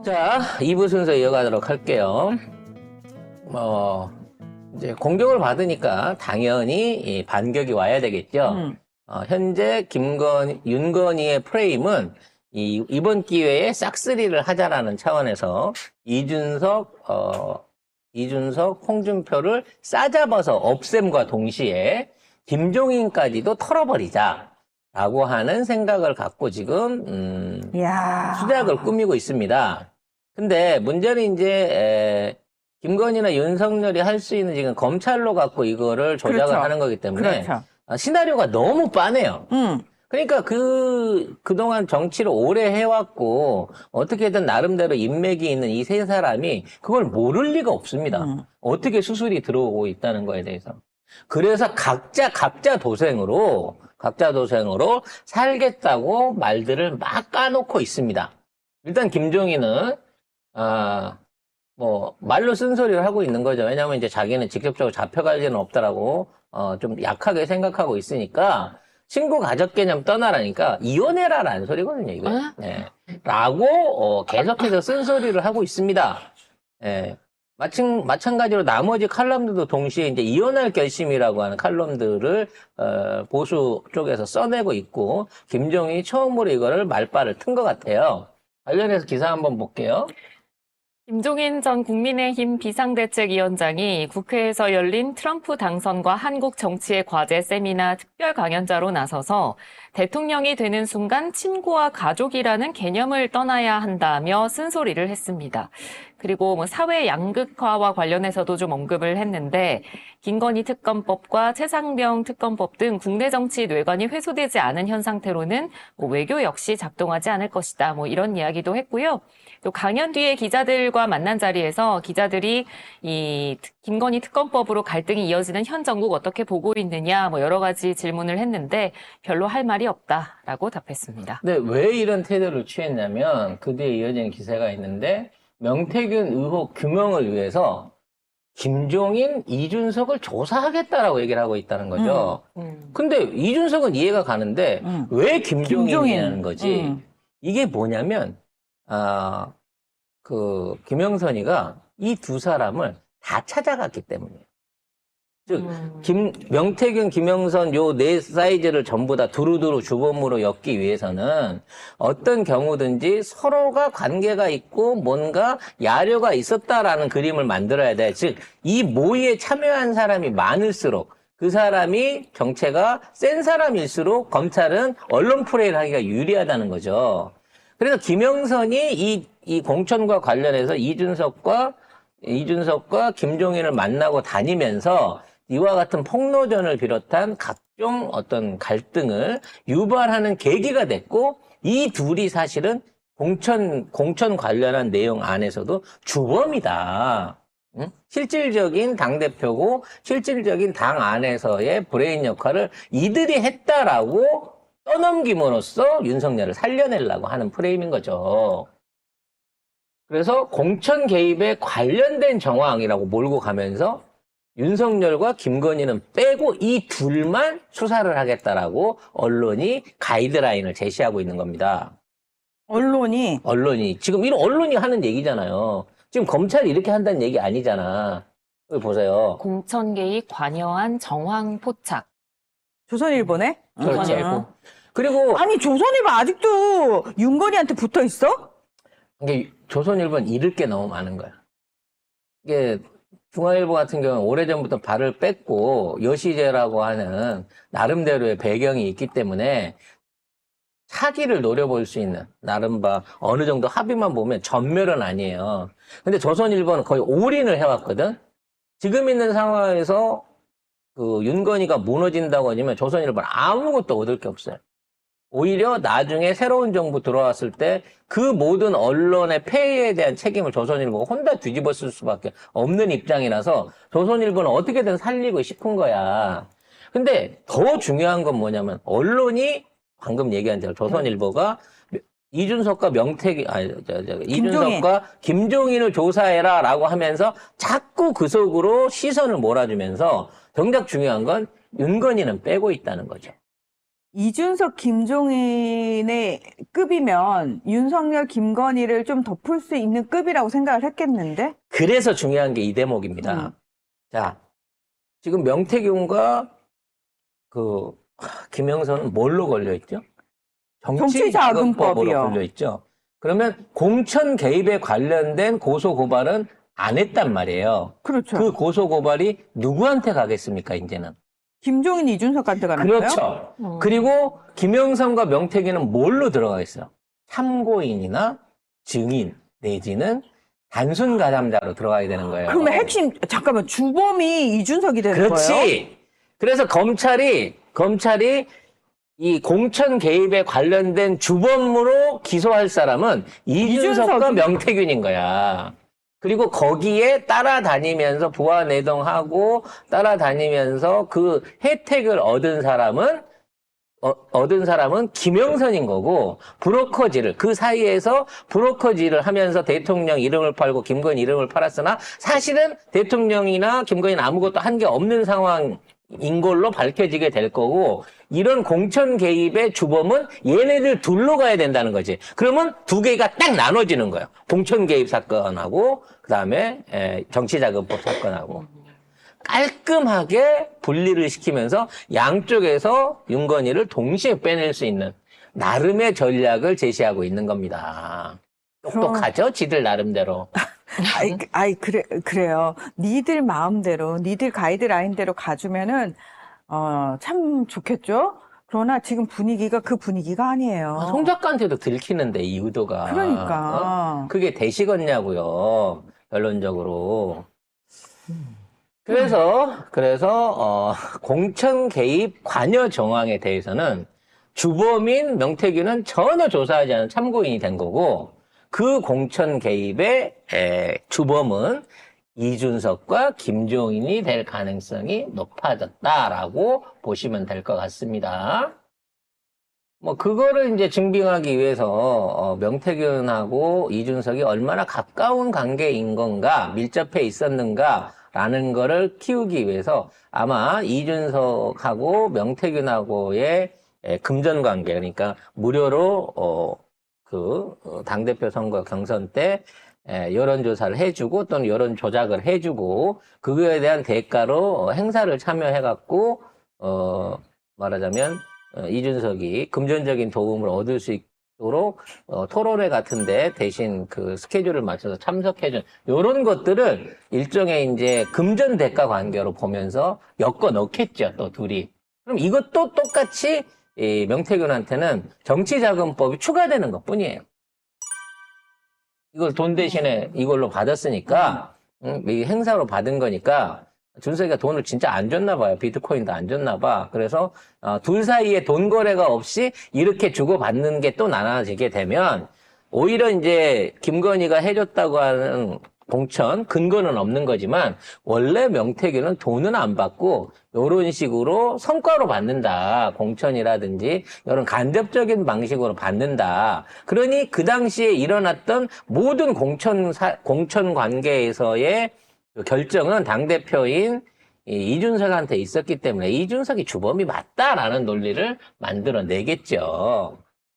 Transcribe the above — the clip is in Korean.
자, 2부 순서 이어가도록 할게요. 이제 공격을 받으니까 당연히 이 반격이 와야 되겠죠. 현재 윤건희의 프레임은 이번 기회에 싹쓸이를 하자라는 차원에서 이준석, 홍준표를 싸잡아서 없앰과 동시에 김종인까지도 털어버리자라고 하는 생각을 갖고 지금 수작을 꾸미고 있습니다. 근데 문제는 이제 김건희나 윤석열이 할 수 있는 지금 검찰로 갖고 이거를 조작을 그렇죠. 하는 거기 때문에 그렇죠. 시나리오가 너무 빠네요. 그러니까 그동안 정치를 오래 해왔고, 어떻게든 나름대로 인맥이 있는 이 세 사람이 그걸 모를 리가 없습니다. 어떻게 수술이 들어오고 있다는 거에 대해서. 그래서 각자 도생으로 살겠다고 말들을 막 까놓고 있습니다. 일단 김종인은, 말로 쓴소리를 하고 있는 거죠. 왜냐면 이제 자기는 직접적으로 잡혀갈 일은 없다라고, 좀 약하게 생각하고 있으니까, 친구 가족 개념 떠나라니까, 이혼해라라는 소리거든요, 이거. 네. 라고, 계속해서 쓴소리를 하고 있습니다. 예. 마찬가지로 나머지 칼럼들도 동시에 이제 이혼할 결심이라고 하는 칼럼들을, 보수 쪽에서 써내고 있고, 김종인이 처음으로 이거를 말발을 튼 것 같아요. 관련해서 기사 한번 볼게요. 김종인 전 국민의힘 비상대책위원장이 국회에서 열린 트럼프 당선과 한국 정치의 과제 세미나 특별 강연자로 나서서 대통령이 되는 순간 친구와 가족이라는 개념을 떠나야 한다며 쓴소리를 했습니다. 그리고 사회 양극화와 관련해서도 좀 언급을 했는데 김건희 특검법과 최상병 특검법 등 국내 정치 뇌관이 회수되지 않은 현 상태로는 외교 역시 작동하지 않을 것이다. 이런 이야기도 했고요. 또 강연 뒤에 기자들과 만난 자리에서 기자들이 이 김건희 특검법으로 갈등이 이어지는 현 정국 어떻게 보고 있느냐 여러 가지 질문을 했는데 별로 할 말이 없다라고 답했습니다. 네, 왜 이런 태도를 취했냐면 그 뒤에 이어지는 기사가 있는데 명태균 의혹 규명을 위해서 김종인, 이준석을 조사하겠다라고 얘기를 하고 있다는 거죠. 근데 이준석은 이해가 가는데 왜 김종인이라는 거지? 이게 뭐냐면 김영선이가 이 두 사람을 다 찾아갔기 때문이에요. 즉, 명태균, 김영선 요 네 사이즈를 전부 다 두루두루 주범으로 엮기 위해서는 어떤 경우든지 서로가 관계가 있고 뭔가 야료가 있었다라는 그림을 만들어야 돼. 즉, 이 모의에 참여한 사람이 많을수록 그 사람이 정체가 센 사람일수록 검찰은 언론 플레이를 하기가 유리하다는 거죠. 그래서 김영선이 이 공천과 관련해서 이준석과 김종인을 만나고 다니면서 이와 같은 폭로전을 비롯한 각종 어떤 갈등을 유발하는 계기가 됐고, 이 둘이 사실은 공천 관련한 내용 안에서도 주범이다. 실질적인 당대표고, 실질적인 당 안에서의 브레인 역할을 이들이 했다라고 떠넘김으로써 윤석열을 살려내려고 하는 프레임인 거죠. 그래서 공천 개입에 관련된 정황이라고 몰고 가면서 윤석열과 김건희는 빼고 이 둘만 수사를 하겠다라고 언론이 가이드라인을 제시하고 있는 겁니다. 언론이 지금 이런 언론이 하는 얘기잖아요. 지금 검찰이 이렇게 한다는 얘기 아니잖아. 여기 보세요. 공천 개입 관여한 정황 포착. 조선일보네? 그렇지. 그리고 아니 조선일보 아직도 윤건희한테 붙어 있어? 이게 조선일보는 잃을 게 너무 많은 거야. 이게 중앙일보 같은 경우는 오래전부터 발을 뺐고 여시제라고 하는 나름대로의 배경이 있기 때문에 차기를 노려볼 수 있는 나름바 어느 정도 합의만 보면 전멸은 아니에요. 근데 조선일보는 거의 올인을 해왔거든. 지금 있는 상황에서 윤건희가 무너진다고 하면 조선일보는 아무것도 얻을 게 없어요. 오히려 나중에 새로운 정부 들어왔을 때 그 모든 언론의 폐해에 대한 책임을 조선일보가 혼자 뒤집어 쓸 수밖에 없는 입장이라서 조선일보는 어떻게든 살리고 싶은 거야. 근데 더 중요한 건 뭐냐면 언론이 방금 얘기한 대로 조선일보가 이준석과 이준석과 김종인을 조사해라라고 하면서 자꾸 그 속으로 시선을 몰아주면서 정작 중요한 건 윤건희는 빼고 있다는 거죠. 이준석, 김종인의 급이면 윤석열, 김건희를 좀 덮을 수 있는 급이라고 생각을 했겠는데? 그래서 중요한 게 이 대목입니다. 자, 지금 명태균과 김영선은 뭘로 걸려있죠? 정치자금법으로 정치자금법이요. 걸려있죠. 그러면 공천 개입에 관련된 고소고발은 안 했단 말이에요. 그렇죠. 그 고소고발이 누구한테 가겠습니까, 이제는? 김종인, 이준석한테 가는 거예요? 그렇죠. 그리고 김영선과 명태균은 뭘로 들어가겠어요? 참고인이나 증인 내지는 단순 가담자로 들어가야 되는 거예요. 그러면 핵심, 잠깐만, 주범이 이준석이 되는 그렇지. 거예요? 그래서 검찰이 이 공천 개입에 관련된 주범으로 기소할 사람은 이준석과 이준석이- 명태균인 거야. 그리고 거기에 따라다니면서 부하내동하고 따라다니면서 그 혜택을 얻은 사람은 김영선인 거고, 브로커지를, 그 사이에서 브로커지를 하면서 대통령 이름을 팔고 김건희 이름을 팔았으나 사실은 대통령이나 김건희는 아무것도 한 게 없는 상황인 걸로 밝혀지게 될 거고, 이런 공천 개입의 주범은 얘네들 둘로 가야 된다는 거지. 그러면 두 개가 딱 나눠지는 거예요. 공천 개입 사건하고, 그 다음에 정치자금법 사건하고. 깔끔하게 분리를 시키면서 양쪽에서 윤건희를 동시에 빼낼 수 있는 나름의 전략을 제시하고 있는 겁니다. 똑똑하죠? 지들 나름대로. 그래요. 니들 마음대로, 니들 가이드라인대로 가주면은, 참 좋겠죠? 그러나 지금 분위기가 그 분위기가 아니에요. 송 작가한테도 들키는데, 이 의도가. 그러니까. 그게 되시겠냐고요, 결론적으로. 그래서 공천 개입 관여 정황에 대해서는 주범인 명태균은 전혀 조사하지 않은 참고인이 된 거고, 그 공천 개입의 주범은 이준석과 김종인이 될 가능성이 높아졌다라고 보시면 될 것 같습니다. 그거를 이제 증빙하기 위해서, 명태균하고 이준석이 얼마나 가까운 관계인 건가, 밀접해 있었는가, 라는 거를 키우기 위해서 아마 이준석하고 명태균하고의 금전 관계, 그러니까 무료로, 당대표 선거 경선 때 여론조사를 해주고 또는 여론 조작을 해주고 그거에 대한 대가로 행사를 참여해갖고 말하자면 이준석이 금전적인 도움을 얻을 수 있도록 토론회 같은데 대신 그 스케줄을 맞춰서 참석해준 이런 것들을 일종의 이제 금전 대가 관계로 보면서 엮어 넣겠죠, 또 둘이. 그럼 이것도 똑같이 이 명태균한테는 정치자금법이 추가되는 것 뿐이에요. 이걸 돈 대신에 이걸로 받았으니까, 이 행사로 받은 거니까, 준석이가 돈을 진짜 안 줬나 봐요. 비트코인도 안 줬나 봐. 그래서, 둘 사이에 돈 거래가 없이 이렇게 주고받는 게 또 나눠지게 되면, 오히려 이제 김건희가 해줬다고 하는 공천, 근거는 없는 거지만, 원래 명태균은 돈은 안 받고, 요런 식으로 성과로 받는다. 공천이라든지, 이런 간접적인 방식으로 받는다. 그러니 그 당시에 일어났던 모든 공천 관계에서의 결정은 당대표인 이준석한테 있었기 때문에 이준석이 주범이 맞다라는 논리를 만들어내겠죠.